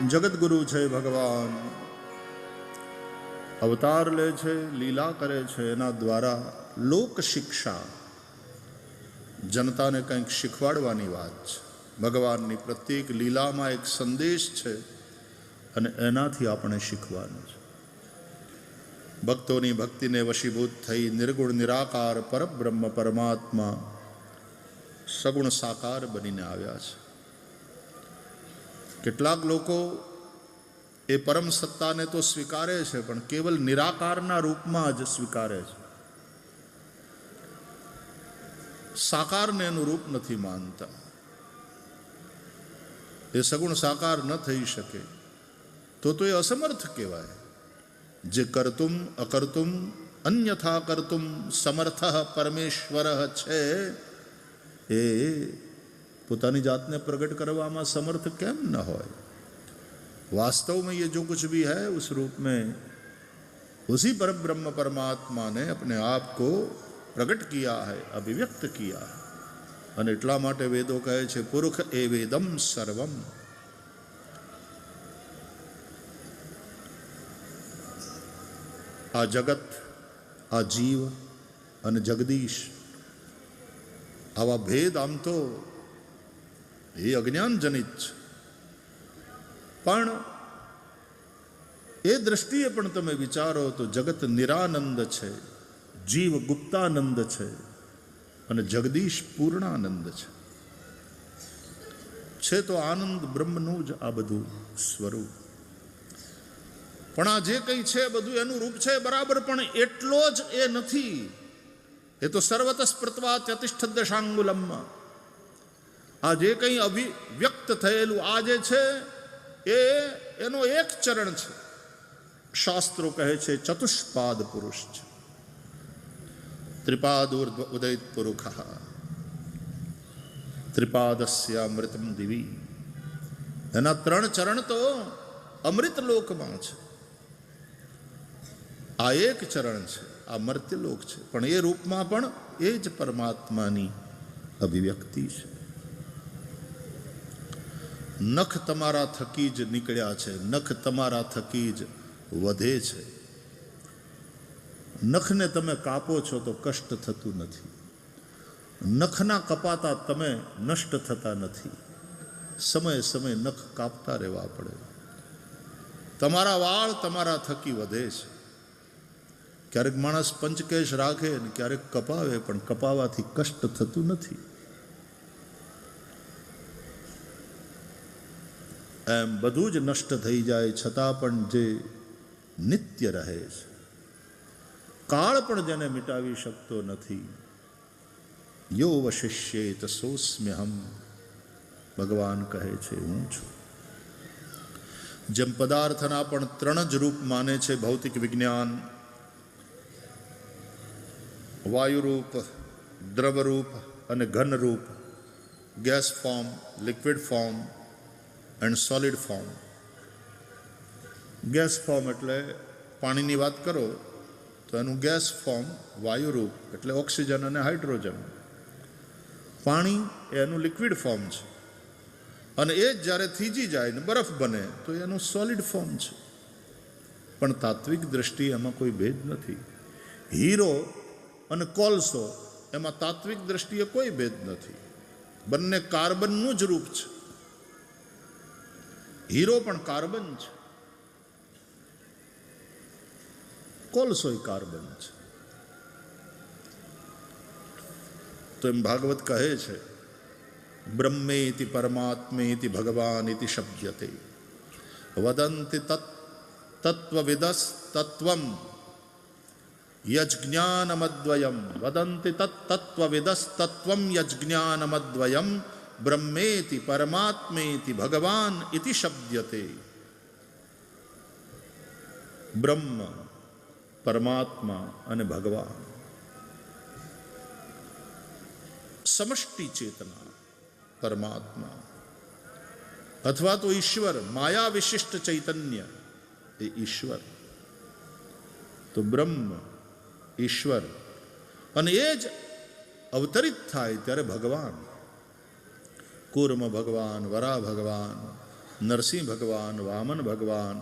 જગતગુરુ છે ભગવાન, અવતાર લે છે, લીલા કરે છે, એના દ્વારા લોક શિક્ષા, જનતાને કંઈક શીખવાડવાની વાત છે. ભગવાનની પ્રત્યેક લીલામાં એક સંદેશ છે અને એનાથી આપણે શીખવાનું છે. ભક્તોની ભક્તિને વશીભૂત થઈ નિર્ગુણ નિરાકાર પરબ્રહ્મ પરમાત્મા સગુણ સાકાર બનીને આવ્યા છે. કેટલાક લોકો એ પરમ સત્તાને તો સ્વીકારે છે, પણ કેવલ નિરાકારના રૂપમાં જ સ્વીકારે છે. સાકારને એનું રૂપ નથી માનતા. એ સગુણ સાકાર ન થઈ શકે તો એ અસમર્થ કહેવાય. જે કર્તુમ અકર્તુમ અન્યથા કર્તુમ સમર્થ પરમેશ્વર છે, એ પોતાની જાતને પ્રગટ કરવામાં समर्थ કેમ ન હોય? वास्तव में ये जो कुछ भी है उस रूप में उसी परब्रह्म परमात्मा ने अपने आप को प्रकट किया है, अभिव्यक्त किया है. અને એટલા માટે વેદો કહે છે પુરુષ એ વેદમ સર્વમ. આ જગત, આ જીવ અને જગદીશ, આવા ભેદ આમ તો એ અજ્ઞાન જનિત છે, પણ એ દ્રષ્ટિએ પણ તમે વિચારો તો જગત નિરાનંદ છે, જીવ ગુપ્તાનંદ છે અને જગદીશ પૂર્ણાનંદ છે. તો આનંદ બ્રહ્મનું જ આ બધું સ્વરૂપ. પણ આ જે કંઈ છે બધું એનું રૂપ છે બરાબર, પણ એટલો જ એ નથી. એ તો સર્વત સ્પૃત્વા ત્યતિષ્ઠ દશાંગુલમમાં આ જે કંઈ અભિવ્યક્ત થયેલું આ જે છે એનો એક ચરણ છે. શાસ્ત્રો કહે છે ચતુષ્પાદ પુરુષ છે. ત્રિપાદ ઉદયિત પુરુષ ત્રિપાદસ્ય અમૃતમ દિવી. એના 3 ચરણ તો અમૃત લોકમાં છે. આ એક ચરણ છે, આ મર્ત્યલોક છે, પણ એ રૂપમાં પણ એ જ પરમાત્માની અભિવ્યક્તિ છે. નખ તમારા થકી જ નીકળ્યા છે, નખ તમારા થકી જ વધે છે. નખને તમે કાપો છો તો કષ્ટ થતું નથી. નખના કપાતા તમે નષ્ટ થતા નથી. સમયે સમયે નખ કાપતા રહેવા પડે. તમારા વાળ તમારા થકી વધે છે. ક્યારેક માણસ પંચકેશ રાખે ને ક્યારેક કપાવે, પણ કપાવાથી કષ્ટ થતું નથી. એમ બધું જ નષ્ટ થઈ જાય છતાં પણ જે નિત્ય રહે છે, કાળ પણ જેને મિટાવી શકતો નથી. યો વશિષ્યેત સોસ્મ્યહમ. ભગવાન કહે છે હું છું. જેમ પદાર્થના પણ 3 જ રૂપ માને છે ભૌતિક વિજ્ઞાન, વાયુરૂપ, દ્રવરૂપ અને ઘનરૂપ, gas form, liquid form and solid form. Gas form એટલે પાણીની વાત કરો તો એનું ગેસ ફોર્મ વાયુરૂપ એટલે ઓક્સિજન અને હાઇડ્રોજન. પાણી એનું લિક્વિડ ફોર્મ છે, અને એ જ જ્યારે થીજી જાય ને બરફ બને તો એનું સોલિડ ફોર્મ છે. પણ તાત્વિક દ્રષ્ટિએ એમાં કોઈ ભેદ નથી. હીરો અને કોલસો એમાં તાત્વિક દ્રષ્ટિએ કોઈ ભેદ નથી. બંને કાર્બનનું જ રૂપ છે. હીરો પણ કાર્બન છે, કોલસોય કાર્બન છે. તો એમ ભાગવત કહે છે બ્રહ્મેતિ પરમાત્મેતિ ભગવાનિતિ શબ્દતે વદંતિ તત્ત્વવિદસ તત્વમ યજ્ઞાનમદ્વયમ. વદંતિ તત્ત્વવિદસ તત્વમ યજ્ઞાનમદ્વયમ બ્રહ્મેતિ પરમાત્મેતિ ભગવાન ઇતિ શબ્દતે. બ્રહ્મ, પરમાત્મા અને ભગવાન સમષ્ટિ ચેતના, પરમાત્મા અથવા તો ઈશ્વર, માયા વિશિષ્ટ ચૈતન્ય એ ઈશ્વર. તો બ્રહ્મ, ઈશ્વર, અને એ જ અવતરિત થાય ત્યારે ભગવાન. કૂર્મ ભગવાન, વરા ભગવાન, નરસિંહ ભગવાન, વામન ભગવાન,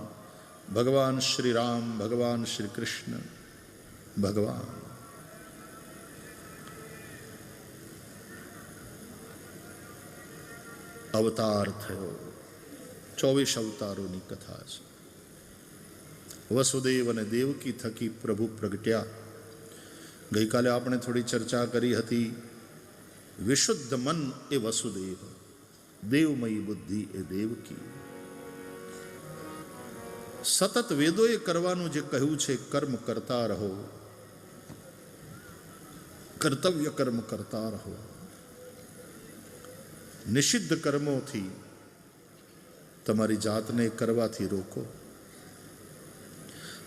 ભગવાન શ્રી રામ, ભગવાન શ્રી કૃષ્ણ ભગવાન. અવતાર થયો. 24 અવતારોની કથા છે. વસુદેવ અને દેવકી થકી પ્રભુ પ્રગટ્યા. ગઈકાલે આપણે થોડી ચર્ચા કરી હતી. વિશુદ્ધ મન એ વસુદેવ, દેવમયી બુદ્ધિ એ દેવકી. સતત વેદોએ કરવાનું જે કહ્યું છે, કર્મ કરતા રહો, કર્તવ્ય કર્મ કરતા રહો. નિષિદ્ધ કર્મોથી તમારી જાતને કરવાથી રોકો.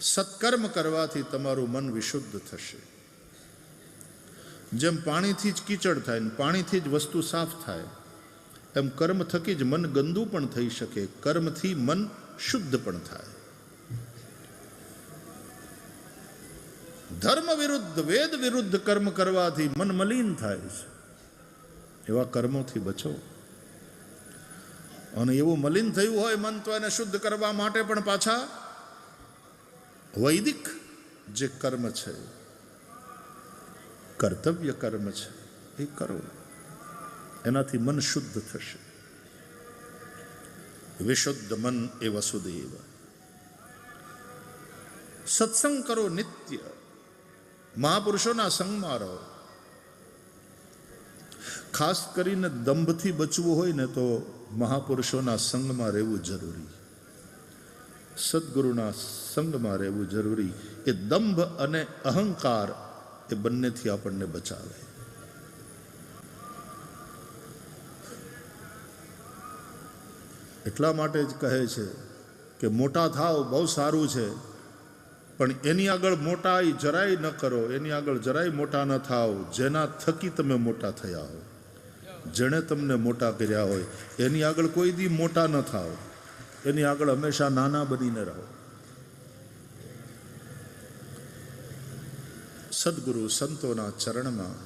સત્કર્મ કરવાથી તમારું મન વિશુદ્ધ થશે. જેમ પાણીથી જ કીચડ થાય ને પાણીથી જ વસ્તુ સાફ થાય, એમ કર્મ થકી જ મન ગંદુ પણ થઈ શકે, કર્મથી મન શુદ્ધ પણ થાય. ધર્મ વિરુદ્ધ, વેદ વિરુદ્ધ કર્મ કરવાથી મન મલિન થાય છે. એવા કર્મોથી બચો. અને એવું મલિન થયું હોય મન, તો એને શુદ્ધ કરવા માટે પણ પાછા વૈદિક જે કર્મ છે, કર્તવ્ય કર્મ છે, એ કરો. એનાથી મન શુદ્ધ થશે. વિશુદ્ધ મન એ વસુદેવ. સત્સંગ કરો નિત્ય. મહાપુરુષોના સંગમાં રહો. ખાસ કરીને દંભથી બચવું હોય ને તો મહાપુરુષોના સંગમાં રહેવું જરૂરી. સદગુરુના સંગમાં રહેવું જરૂરી. એ દંભ અને અહંકાર એ બંનેથી આપણને બચાવે. એટલા માટે જ કહે છે કે મોટા થાવ બહુ સારું છે, પણ એની આગળ મોટાઈ જરાય ન કરો, એની આગળ જરાય મોટા ન થાવ જેના થકી તમે મોટા થયા હો. જેણે તમને મોટા કર્યા હોય એની આગળ કોઈ દી મોટા ન થાવ, એની આગળ હંમેશા નાના બનીને રહો. સદગુરુ સંતોના ચરણમાં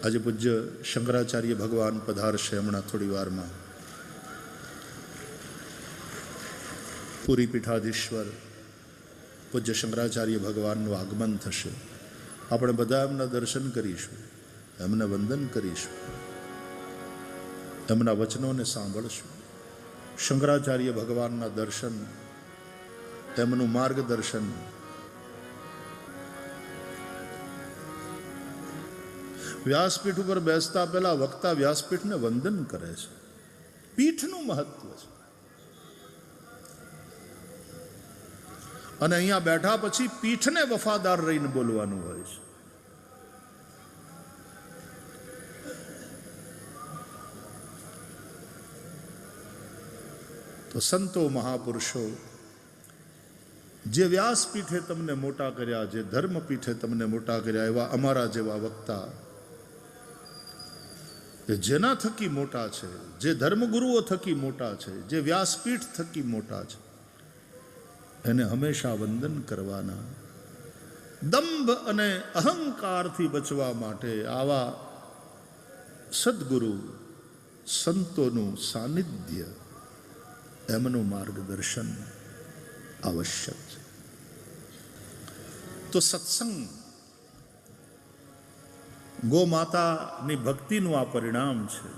આજે પૂજ્ય શંકરાચાર્ય ભગવાન પધારશે હમણાં થોડી વારમાં. પૂરી પીઠાધીશ્વર પૂજ્ય શંકરાચાર્ય ભગવાનનું આગમન થશે. આપણે બધા એમના દર્શન કરીશું, એમને વંદન કરીશું, એમના વચનોને સાંભળશું. શંકરાચાર્ય ભગવાનના દર્શન, તેમનું માર્ગદર્શન. વ્યાસપીઠ ઉપર બેસતા પહેલા વક્તા વ્યાસપીઠને વંદન કરે છે. પીઠનું મહત્વ છે. અને અહીંયા બેઠા પછી પીઠને વફાદાર રહીને બોલવાનું હોય છે. તો સંતો મહાપુરુષો જે વ્યાસપીઠે તમને મોટા કર્યા, જે ધર્મપીઠે તમને મોટા કર્યા, એવા અમારા જેવા વક્તા જેના થકી મોટા છે, જે ધર્મગુરુઓ થકી મોટા છે, જે વ્યાસપીઠ થકી મોટા છે, એને હંમેશા વંદન કરવાના. દંભ અને અહંકારથી બચવા માટે આવા સદગુરુ સંતોનું સાનિધ્ય, એમનું માર્ગદર્શન આવશ્યક છે. તો સત્સંગ, ગો માતાની ભક્તિનું આ પરિણામ છે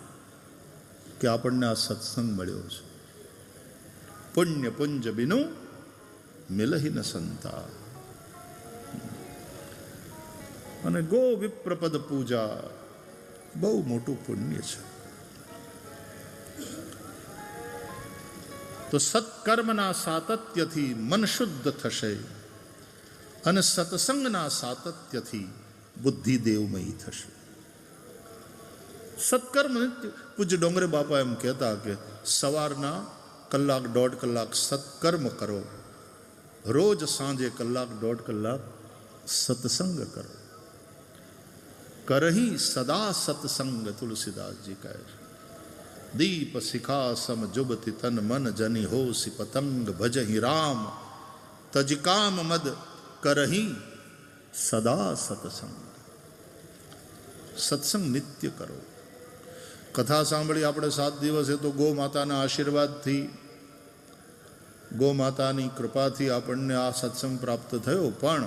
કે આપણને આ સત્સંગ મળ્યો છે. પુણ્ય પુંજ બિનુ મિલહિ ન સંતા. અને ગો વિપ્રપદ પૂજા બહુ મોટું પુણ્ય છે. તો સત્કર્મના સાતત્યથી મન શુદ્ધ થશે અને સત્સંગના સાતત્યથી બુદ્ધિ દેવમયી થશે. સત્કર્મ, પૂજ્ય ડોંગરે બાપા એમ કહેતા કે સવારના કલાક દોઢ કલાક સત્કર્મ કરો, રોજ સાંજે કલાક દોઢ કલાક સત્સંગ કરો. કરહી સદા સત્સંગ, તુલસીદાસજી કહે છે. દીપ શિખા સમ જુબતી તન મન જની હોસી પતંગ, ભજહી રામ તજ કામ મદ કરહી સદા સત્સંગ. સત્સંગ નિત્ય કરો. કથા સાંભળી આપણે 7 દિવસ, એ તો ગો માતાના આશીર્વાદથી, ગો માતાની કૃપાથી આપણને આ સત્સંગ પ્રાપ્ત થયો. પણ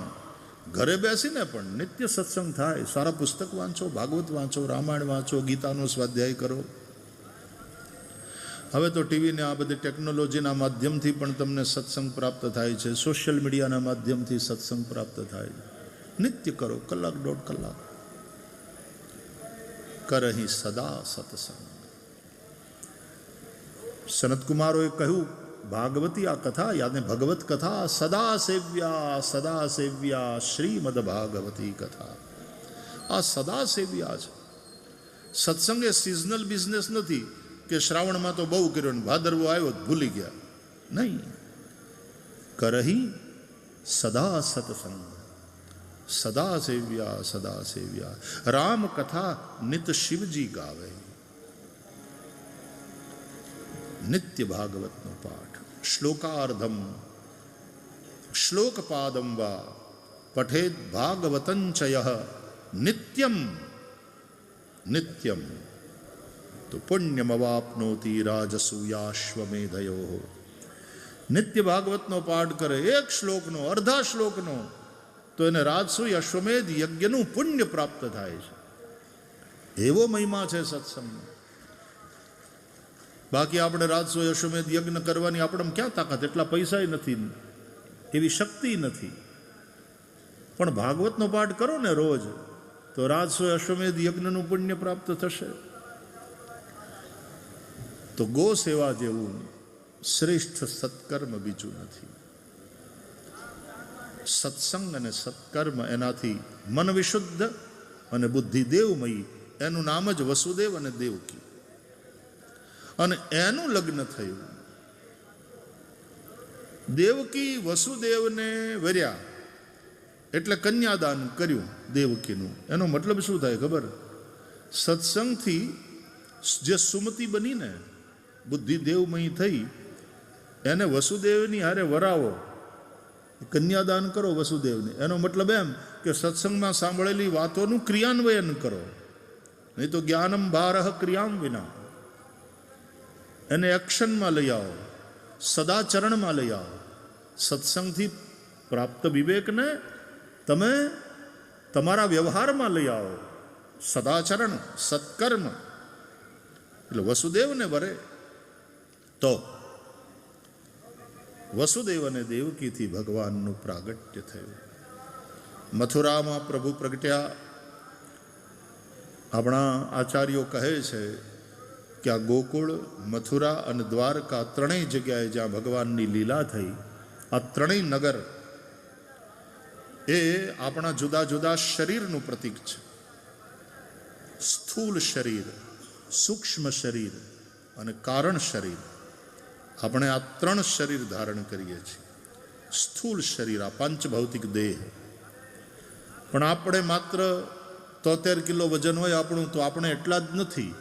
ઘરે બેસીને પણ નિત્ય સત્સંગ થાય. સારા પુસ્તક વાંચો, ભાગવત વાંચો, રામાયણ વાંચો, ગીતાનો સ્વાધ્યાય કરો. હવે તો ટીવીને આ બધી ટેકનોલોજીના માધ્યમથી પણ તમને સત્સંગ પ્રાપ્ત થાય છે. સોશિયલ મીડિયાના માધ્યમથી સત્સંગ પ્રાપ્ત થાય છે. નિત્ય કરો, કલાક 1.5 કલાક. કરહી સદા સત્સંગ. સનત કુમારોએ કહ્યું, ભાગવતી આ કથા યાને ભગવત કથા સદા સેવ્યા શ્રીમદ ભાગવતી કથા. આ સદા સેવ્યા છે. સત્સંગ એ સિઝનલ બિઝનેસ નથી કે શ્રાવણમાં તો બહુ કર્યો ને ભાદરવો આવ્યો ભૂલી ગયા. નહીં, કરહી સદા સત્સંગ. સદા સેવ્યા. રામ કથા નિત શિવજી ગાવે. નિત્ય ભાગવતનો પાઠ. શ્લોકાર્ધમ શ્લોકપાદમ વા પઠેદ ભાગવતંચય નિત્યમ તો પુણ્યમવાપ્નોતિ રાજસૂયાશ્વમેધયો. નિત્ય ભાગવતનો પાઠ કરે, એક શ્લોકનો, અર્ધા શ્લોકનો, તો એને રાજસૂય અશ્વમેધ યજ્ઞનું પુણ્ય પ્રાપ્ત થાય છે. એવો મહિમા છે સત્સંગનો. બાકી આપણે રાજસૂય અશ્વમેધ યજ્ઞ કરવાની આપણે ક્યાં તાકાત? એટલા પૈસા નથી, એવી શક્તિ નથી. પણ ભાગવતનો પાઠ કરો ને રોજ, તો રાજસૂય અશ્વમેધ યજ્ઞનું પુણ્ય પ્રાપ્ત થશે. તો ગો સેવા જેવું શ્રેષ્ઠ સત્કર્મ બીજું નથી. સત્સંગ અને સત્કર્મ, એનાથી મન વિશુદ્ધ અને બુદ્ધિ દેવમયી. એનું નામ જ વસુદેવ અને દેવકી. અને એનું લગ્ન થયું. દેવકી વસુદેવને વર્યા એટલે કન્યાદાન કર્યું દેવકીનું. એનો મતલબ શું થાય ખબર? સત્સંગથી જે સુમતિ બનીને બુદ્ધિ દેવમયી થઈ, એને વસુદેવની હારે વરાવો, કન્યાદાન કરો વસુદેવને. એનો મતલબ એમ કે સત્સંગમાં સાંભળેલી વાતોનું ક્રિયાન્વયન કરો. નહીં તો જ્ઞાનમ ભારહ ક્રિયામ વિના. એને એક્શનમાં લઈ આવો, સદાચરણમાં લઈ આવો. સત્સંગથી પ્રાપ્ત વિવેકને તમે તમારા વ્યવહારમાં લઈ આવો. સદાચરણ, સત્કર્મ. એટલે વસુદેવને વરે. તો વસુદેવ અને દેવકીથી ભગવાનનું પ્રાગટ્ય થયું. મથુરામાં પ્રભુ પ્રગટ્યા. આપણા આચાર્યો કહે છે કે આ ગોકુળ, મથુરા અને દ્વારકા ત્રણેય જગ્યાએ જ્યાં ભગવાનની લીલા થઈ, આ ત્રણેય નગર એ આપણા જુદા જુદા શરીરનું પ્રતીક છે. સ્થૂલ શરીર, સૂક્ષ્મ શરીર અને કારણ શરીર. આપણે આ 3 શરીર ધારણ કરીએ છીએ. સ્થૂલ શરીર, આ પાંચભૌતિક દેહ. પણ આપણે માત્ર 73 કિલો વજન હોય આપણું, તો આપણે એટલા જ નથી.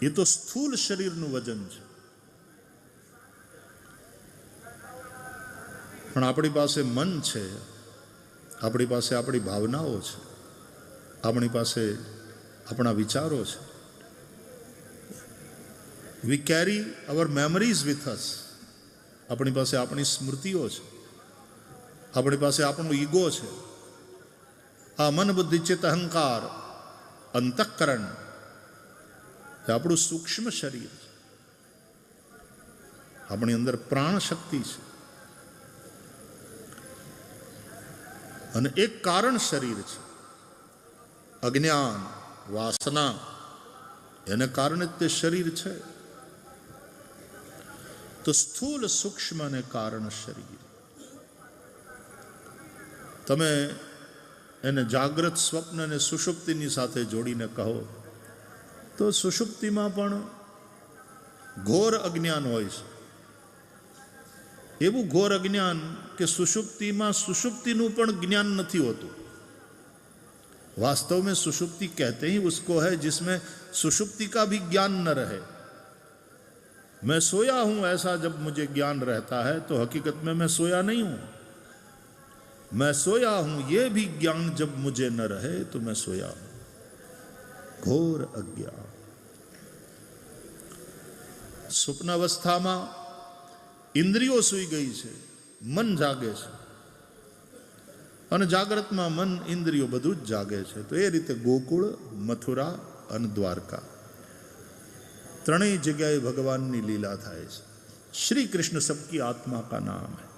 એ તો સ્થૂલ શરીરનું વજન છે. પણ આપણી પાસે મન છે, આપણી પાસે આપણી ભાવનાઓ છે, આપણી પાસે આપણા વિચારો છે. વી કેરી અવર મેમરીઝ વિથ અસ. આપણી પાસે આપણી સ્મૃતિઓ છે, આપણી પાસે આપણું ઈગો છે. આ મન, બુદ્ધિ, ચિત્ત, અહંકાર, અંતઃકરણ એ આપણું સૂક્ષ્મ શરીર છે. આપણી અંદર પ્રાણ શક્તિ છે. અને એક કારણ શરીર છે, અજ્ઞાન, વાસના. એને કારણે તે શરીર છે. તો સ્થૂલ, સૂક્ષ્મ અને કારણ શરીર. તમે એને જાગ્રત, સ્વપ્ન અને સુષુપ્તિની સાથે જોડીને કહો તો સુષુપ્તિમાં પણ ઘોર અજ્ઞાન હોય છે. એવું ઘોર અજ્ઞાન કે સુષુપ્તિમાં સુષુપ્તિનું પણ જ્ઞાન નથી હોતું. वास्तव में सुषुप्ति कहते ही उसको है जिसमें सुषुप्ति का भी ज्ञान न रहे. मैं सोया हूं ऐसा जब मुझे ज्ञान रहता है तो हकीकत में मैं सोया नहीं हूं. मैं सोया हूं ये भी ज्ञान जब मुझे न रहे तो मैं सोया हूं. घोर अज्ञान. સ્વપ્ન અવસ્થામાં ઇન્દ્રિયો સૂઈ ગઈ છે, મન જાગે છે, અને જાગ્રતમાં મન ઇન્દ્રિયો બધું જ જાગે છે. તો એ રીતે ગોકુળ, મથુરા અને દ્વારકા ત્રણેય જગ્યાએ ભગવાનની લીલા થાય છે. શ્રી કૃષ્ણ સબકી આત્મા કા નામ હૈ.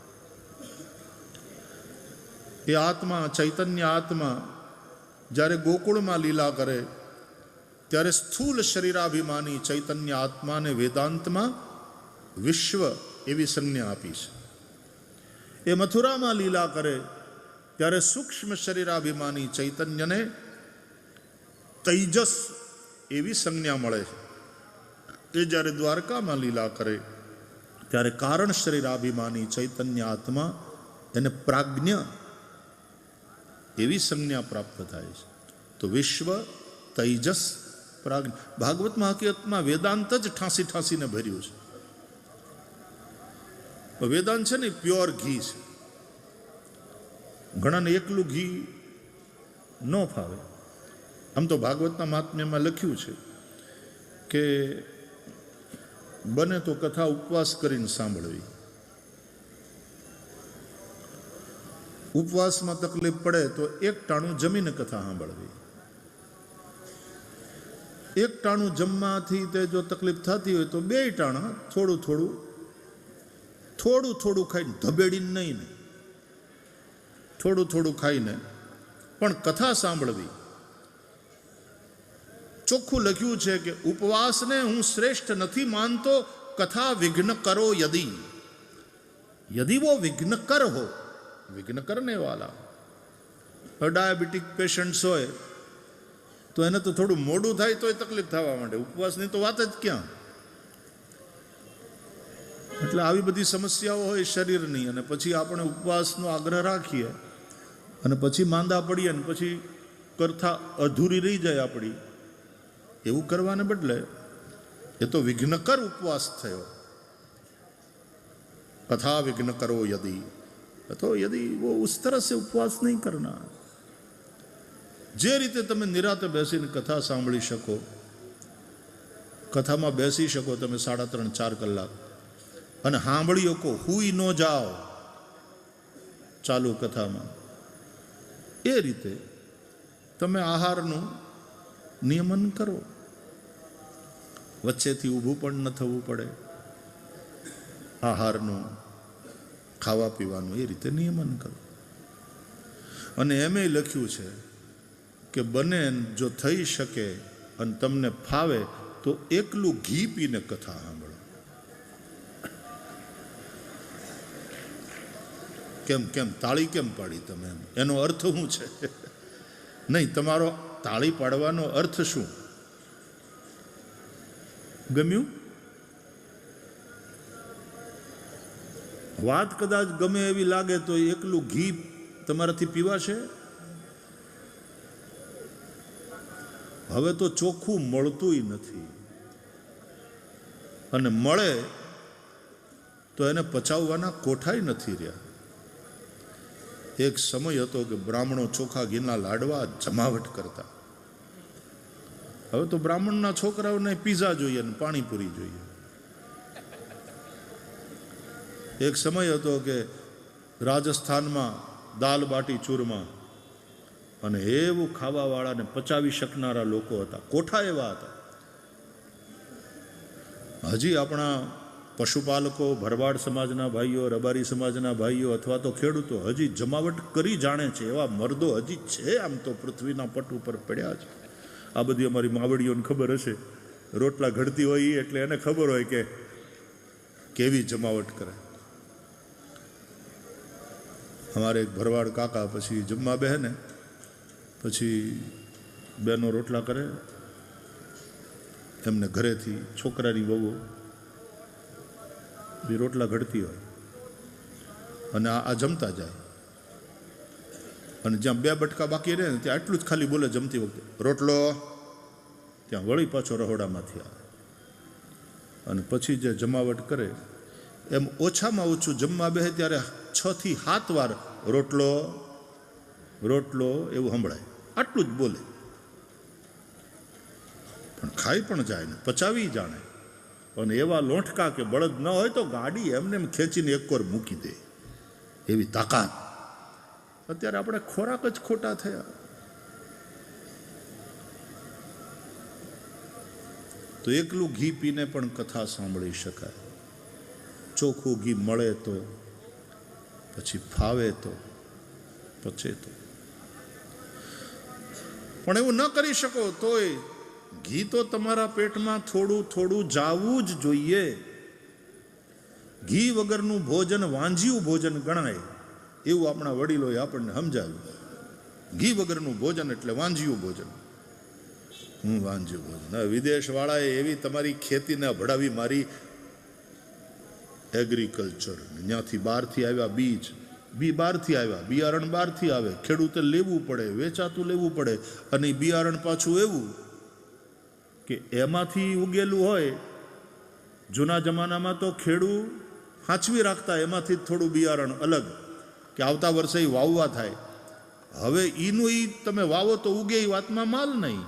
એ આત્મા, ચૈતન્ય આત્મા જ્યારે ગોકુળમાં લીલા કરે ત્યારે સ્થૂલ શરીરાભિમાની ચૈતન્ય આત્માને વેદાંતમાં વિશ્વ એવી સંજ્ઞા આપી છે. એ મથુરામાં લીલા કરે ત્યારે સૂક્ષ્મ શરીરાભિમાની ચૈતન્યને તૈજસ એવી સંજ્ઞા મળે છે. એ જ્યારે દ્વારકામાં લીલા કરે ત્યારે કારણ શરીરાભિમાની ચૈતન્ય આત્મા એને પ્રાજ્ઞ એવી સંજ્ઞા પ્રાપ્ત થાય છે. તો વિશ્વ, તૈજસ, પ્રાજ્ઞ. ભાગવતમાં હકીકતમાં વેદાંત જ ઠાંસી ઠાંસીને ભર્યું છે. વેદાંત છે ને પ્યોર ઘી છે. ઘણાને એકલું ઘી ન ફાવે. આમ તો ભાગવતના મહાત્મ્યમાં લખ્યું છે કે બને તો કથા ઉપવાસ કરીને સાંભળવી. ઉપવાસમાં તકલીફ પડે તો એક ટાણું જમીને કથા સાંભળવી. એક ટાણું જમવાથી તે જો તકલીફ થતી હોય તો બે ટાણા થોડું થોડું ખાઈને, ધબેડીને નહીં ને, થોડું ખાઈને પણ કથા સાંભળવી. ચોખ્ખું લખ્યું છે કે ઉપવાસને હું શ્રેષ્ઠ નથી માનતો, કથા વિઘ્ન કરો યદિ વો વિઘ્ન કર હો, વિઘ્ન કરને વાલા. ડાયાબિટીક પેશન્ટ્સ હોય તો એને તો થોડું મોડું થાય તોય તકલીફ થવા માંડે. ઉપવાસની તો વાત જ ક્યાં. એટલે આવી બધી સમસ્યાઓ હોય શરીરની, અને પછી આપણે ઉપવાસનો આગ્રહ રાખીએ અને પછી માંદા પડીએ અને પછી કથા અધૂરી રહી જાય આપણી. એવું કરવાને બદલે એ તો વિઘ્નકર ઉપવાસ થયો. कथा विघ्न करो यदि, तो यदि वो उस तरह से उपवास नहीं करना. जे रीते तमे निराते बेसीने कथा सांभળી શકો, कथामां बेसी શકો તમે 3.5-4 કલાક અને સાંભળી શકો, હુઈ ન જાઓ ચાલુ કથામાં. એ રીતે તમે આહારનું નિયમન કરો. વચ્ચેથી ઊભું પણ ન થવું પડે. આહારનું, ખાવા પીવાનું એ રીતે નિયમન કરો. અને એમે લખ્યું છે કે બને જો થઈ શકે અને તમને ફાવે તો એકલું ઘી પીને કથા સાંભળો. કેમ તાળી કેમ પાડી તમે? એનો અર્થ શું છે? નહીં, તમારો તાળી પાડવાનો અર્થ શું? ગમ્યું? વાત કદાચ ગમે એવી લાગે તો એકલું ઘી તમારાથી પીવાશે? હવે તો ચોખ્ખું મળતુંય નથી, અને મળે તો એને પચાવવાના કોઠાય નથી રહ્યા. એક સમય હતો કે બ્રાહ્મણો ચોખા ઘીના લાડવા જમાવટ કરતા. હવે તો બ્રાહ્મણના છોકરાઓને પીઝા જોઈએ અને પાણીપુરી જોઈએ. એક સમય હતો કે રાજસ્થાનમાં દાલ બાટી ચૂરમા, અને એવું ખાવાવાળાને પચાવી શકનારા લોકો હતા, કોઠા એવા હતા. હજી આપણા પશુપાલકો, ભરવાડ સમાજના ભાઈઓ, રબારી સમાજના ભાઈઓ અથવા તો ખેડૂતો હજી જમાવટ કરી જાણે છે એવા મર્દો હજી છે. આમ તો પૃથ્વીના પટ ઉપર પડ્યા છે. આ બધી અમારી માવડીઓને ખબર હશે. રોટલા ઘડતી હોય એટલે એને ખબર હોય કે કેવી જમાવટ કરે. અમારે એક ભરવાડ કાકા પછી જમવા બેહે ને પછી બેનો રોટલા કરે, એમને ઘરેથી છોકરાની વહુ બી રોટલા ઘડતી હોય, અને આ જમતા જાય, અને જ્યાં 2 બટકા બાકી રહે ને ત્યાં એટલું જ ખાલી બોલે જમતી વખતે, રોટલો. ત્યાં વળી પાછો રહોડામાંથી આવે, અને પછી જે જમાવટ કરે એમ ઓછામાં ઓછું જમવા બેહે ત્યારે 6 થી 7 વાર રોટલો રોટલો એવું સંભળાય. આટલું જ બોલે, પણ ખાઈ પણ જાય ને પચાવી જાણે. અને એવા લોંઠકા કે બળદ ન હોય તો ગાડી એમને એમ ખેંચીને એક કોર મૂકી દે એવી તાકાત. અત્યારે આપણે ખોરાક જ ખોટા થયા. તો એકલું ઘી પીને પણ કથા સાંભળી શકાય. ચોખ્ખું ઘી મળે તો, પછી ફાવે તો, પચે તો. પણ એવું ન કરી શકો તોય ઘી તો તમારા પેટમાં થોડું થોડું જાવું જ જોઈએ. ઘી વગરનું ભોજન વાંજ્યું ભોજન ગણાય એવું આપણા વડીલોએ આપણને સમજાવ્યું. ઘી વગરનું ભોજન એટલે વાંજ્યું ભોજન. હું વાંજ્યું ભોજન. વિદેશવાળાએ એવી તમારી ખેતીને અભડાવી મારી એગ્રીકલ્ચર. ત્યાંથી બહારથી આવ્યા બીજ, બહારથી આવ્યા બિયારણ, બહારથી આવે, ખેડૂતે લેવું પડે, વેચાતું લેવું પડે. અને બિયારણ પાછું એવું કે એમાંથી ઉગેલું હોય. જૂના જમાનામાં તો ખેડૂત હાંચવી રાખતા એમાંથી થોડું બિયારણ અલગ કે આવતા વર્ષે વાવવા થાય. હવે ઈનું ઈ તમે વાવો તો ઉગે એ વાતમાં માલ નહીં.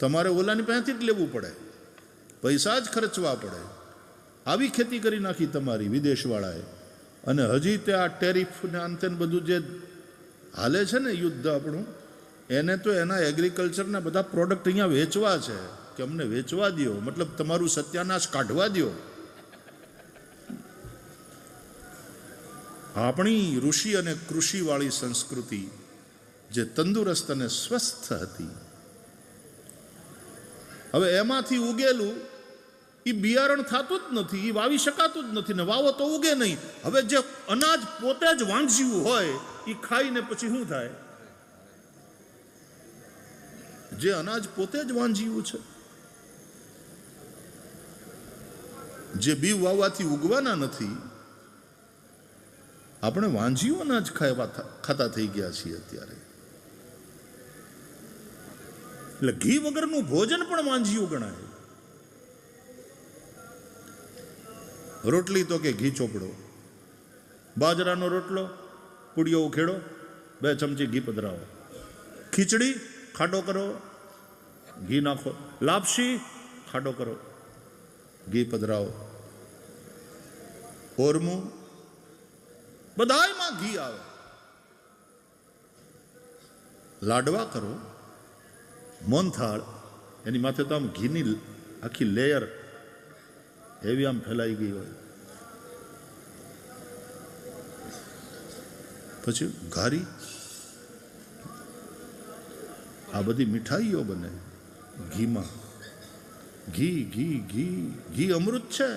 તમારે ઓલાની પાસેથી જ લેવું પડે, પૈસા જ ખર્ચવા પડે. આવી ખેતી કરી નાખી તમારી વિદેશવાળાએ. અને હજી તે આ ટેરિફ ને અંતે બધું જે હાલે છે ને યુદ્ધ આપણું, એને તો એના એગ્રીકલ્ચરના બધા પ્રોડક્ટ અહીંયા વેચવા છે કે અમને વેચવા દો, મતલબ તમારું સત્યાનાશ કાઢવા દો. આપણી ઋષિ અને કૃષિવાળી સંસ્કૃતિ જે તંદુરસ્ત અને સ્વસ્થ હતી, હવે એમાંથી ઉગેલું એ બિયારણ થતું જ નથી, એ વાવી શકાતું જ નથી ને વાવો તો ઉગે નહીં. હવે જે અનાજ પોતે જ વાંજ્યું હોય એ ખાઈને પછી શું થાય? જે અનાજ પોતે જ વાંજ્યું છે, જે બી વાવવાથી ઉગવાના નથી, આપણે વાંજ્યું અનાજ ખાતા થઈ ગયા છીએ અત્યારે. એટલે ઘી વગરનું ભોજન પણ વાંજ્યું ગણાય. રોટલી તો કે ઘી ચોપડો, બાજરાનો રોટલો પૂડીઓ ઉખેડો, 2 ચમચી ઘી પધરાવો. ખીચડી ખાડો કરો, ઘી નાખો. લાપસી ખાડો કરો, ઘી પધરાવો. ઓરમું બધાયમાં ઘી આવે. લાડવા કરો, મોહનથાળ, એની માથે તો આમ ઘીની આખી લેયર એવી આમ ફેલાઈ ગઈ હોય. પછી ઘારી, આ બધી મીઠાઈઓ બને ઘીમાં. ઘી ઘી ઘી ઘી અમૃત છે.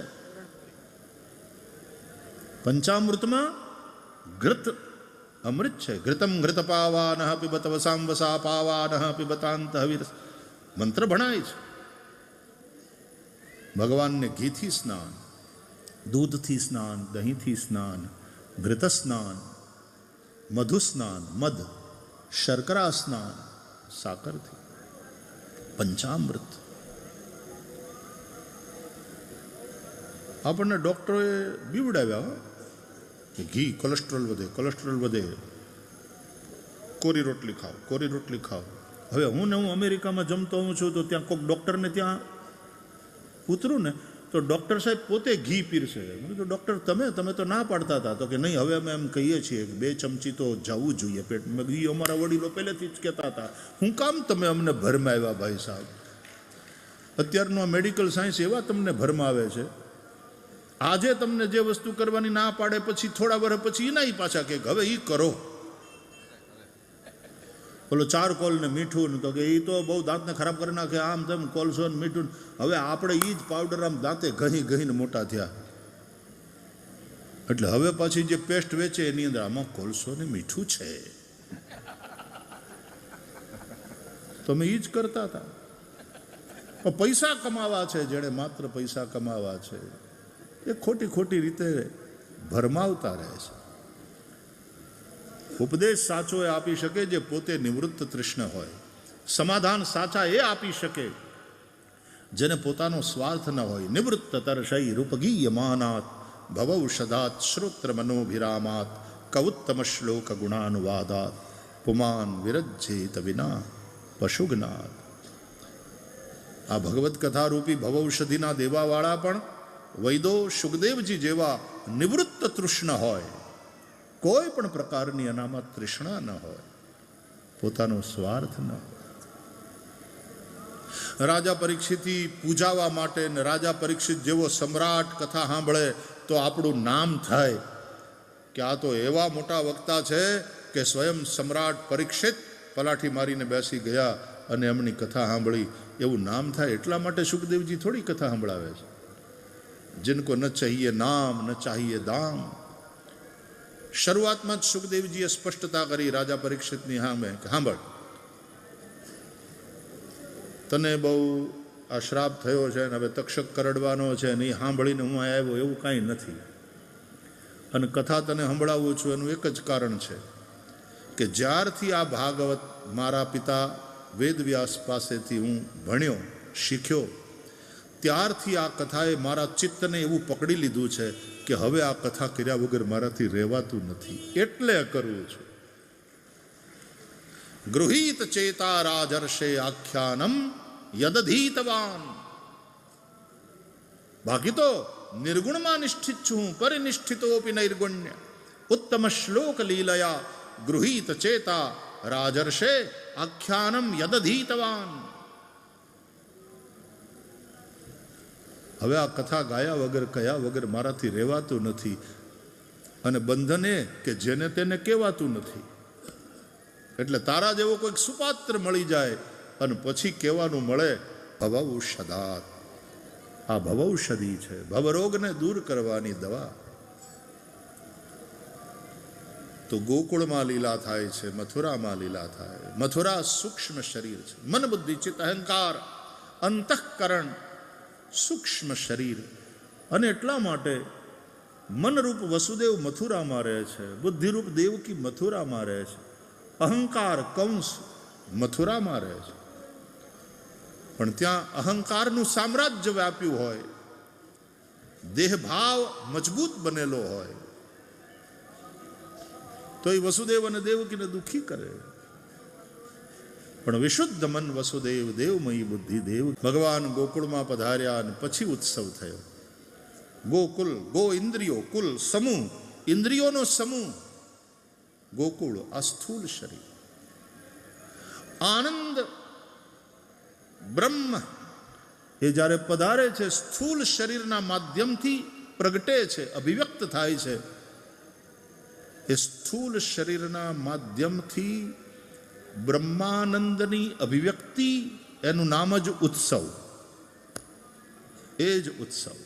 પંચામૃતમાં ઘૃત અમૃત છે. ઘૃતમ ઘૃત પાવાન પિબત વસામ વસા પાવાન પિબતાંત હવિર મંત્ર ભણાય છે. ભગવાનને ઘીથી સ્નાન, દૂધથી સ્નાન, દહીંથી સ્નાન, ઘૃત સ્નાન, મધુ સ્નાન, મધ, શર્કરા સ્નાન, સાકરથી. પંચામૃત. આપણને ડૉક્ટરોએ બીવડાવ્યા કે ઘી કોલેસ્ટ્રોલ વધે, કોલેસ્ટ્રોલ વધે, કોરી રોટલી ખાઓ, કોરી રોટલી ખાઓ. હવે હું અમેરિકામાં જમતો હું છું તો ત્યાં કોઈક ડૉક્ટરને ત્યાં ઉતરું ને તો ડૉક્ટર સાહેબ પોતે ઘી પીરસે. મેં કીધું ડૉક્ટર તમે તો ના પાડતા હતા. તો કે નહીં, હવે અમે એમ કહીએ છીએ કે 2 ચમચી તો જવું જોઈએ પેટમાં. ઘી અમારા વડીલો પહેલેથી જ કહેતા હતા. હું કામ તમે અમને ભરમાવ્યા ભાઈ સાહેબ? અત્યારનું આ મેડિકલ સાયન્સ એવા તમને ભરમાવે છે. આજે તમને જે વસ્તુ કરવાની ના પાડે પછી થોડા વર્ષ પછી એના પાછા કે હવે એ કરો. બોલો ચારકોલ ને મીઠું ને તો કે એ તો બહુ દાંતને ખરાબ કરી નાખે, આમ તેમ કોલસો ને મીઠું. હવે આપણે એ જ પાવડર આમ દાંતે ઘહીને મોટા થયા. એટલે હવે પછી જે પેસ્ટ વેચે એની અંદર આમાં કોલસો ને મીઠું છે. તો અમે એ જ કરતા હતા. પૈસા કમાવા છે, જેણે માત્ર પૈસા કમાવા છે એ ખોટી રીતે ભરમાવતા રહે છે. ઉપદેશ સાચો એ આપી શકે જે પોતે નિવૃત્ત તૃષ્ણ હોય. સમાધાન સાચા એ આપી શકે જેને પોતાનો સ્વાર્થ ન હોય. નિવૃત્ત તર્ષય રૂપગીયમાનાત ભવૌષધાત શ્રોત્ર મનોભિરામાત કૌત્તમ શ્લોક ગુણાનુવાદાત પુમાન વિરજ્યેત વિના પશુગનાદ. આ ભગવત કથા રૂપી ભવૌષધિના દેવાવાળા પણ વૈદો સુખદેવજી જેવા નિવૃત્ત તૃષ્ણ હોય, કોઈ પણ પ્રકારની અનામત તૃષ્ણા ન હોય, પોતાનો સ્વાર્થ ન હોય. રાજા પરીક્ષિતથી પૂજાવા માટે ને રાજા પરીક્ષિત જેવો સમ્રાટ કથા સાંભળે તો આપણું નામ થાય કે આ તો એવા મોટા વક્તા છે કે સ્વયં સમ્રાટ પરીક્ષિત પલાઠી મારીને બેસી ગયા અને એમની કથા સાંભળી, એવું નામ થાય. એટલા માટે સુખદેવજી થોડી કથા સાંભળાવે છે. जिनको न चाहिए नाम न चाहिए दाम. શરૂઆતમાં જ સુખદેવજીએ સ્પષ્ટતા કરી રાજા પરીક્ષિતની સામે કે સાંભળ, તને બહુ આ શ્રાપ થયો છે ને હવે તક્ષક કરડવાનો છે ને એ સાંભળીને હું આવ્યો એવું કાંઈ નથી. અને કથા તને સંભળાવું છું એનું એક જ કારણ છે કે જ્યારથી આ ભાગવત મારા પિતા વેદવ્યાસ પાસેથી હું ભણ્યો શીખ્યો ત્યારથી આ કથાએ મારા ચિત્તને એવું પકડી લીધું છે કે હવે આ કથા કર્યા વગર મારાથી રહેવાતું નથી, એટલે કરવું છું. ગૃહીત ચેતા રાજર્ષે આખ્યાનમ યદધીતવાન. બાકી તો નિર્ગુણમાં નિષ્ઠિત છું, પરિનિષ્ઠિતોપી નૈર્ગુણ્ય. ઉત્તમ શ્લોક લીલયા ગૃહીત ચેતા રાજર્ષે આખ્યાનમ યદધીતવાન. હવે આ કથા ગાયા વગર કયા વગર મારાથી રહેવાતું નથી. અને બંધને કે જેને તેને કહેવાતું નથી. એટલે તારા જેવો કોઈક સુપાત્ર મળી જાય અને પછી કહેવાનું મળે ભવૌષધાત. આ ભવૌષધિ છે, ભવરોગને દૂર કરવાની દવા. તો ગોકુળમાં લીલા થાય છે, મથુરામાં લીલા થાય. મથુરા સૂક્ષ્મ શરીર છે, મન બુદ્ધિ ચિત્ત અહંકાર અંતઃકરણ સૂક્ષ્મ શરીર. અને એટલા માટે મનરૂપ વસુદેવ મથુરામાં રહે છે, બુદ્ધિરૂપ દેવકી મથુરામાં રહે છે, અહંકાર કંસ મથુરામાં રહે છે. પણ ત્યાં અહંકારનું સામ્રાજ્ય વ્યાપ્યું હોય, દેહભાવ મજબૂત બનેલો હોય તો એ વસુદેવ અને દેવકીને દુઃખી કરે. પણ વિશુદ્ધ મન વસુદેવ દેવમયી બુદ્ધિ દેવ. ભગવાન ગોકુળમાં પધાર્યા અને પછી ઉત્સવ થયો. ગોકુલ, ગો ઇન્દ્રિયો, કુલ સમૂહ, ઇન્દ્રિયોનો સમૂહ. ગોકુળ આ સ્થૂલ શરીર. આનંદ બ્રહ્મ એ જ્યારે પધારે છે સ્થૂલ શરીરના માધ્યમથી પ્રગટે છે, અભિવ્યક્ત થાય છે. એ સ્થૂલ શરીરના માધ્યમથી બ્રહ્માનંદની અભિવ્યક્તિ, એનું નામ જ ઉત્સવ. એ જ ઉત્સવ.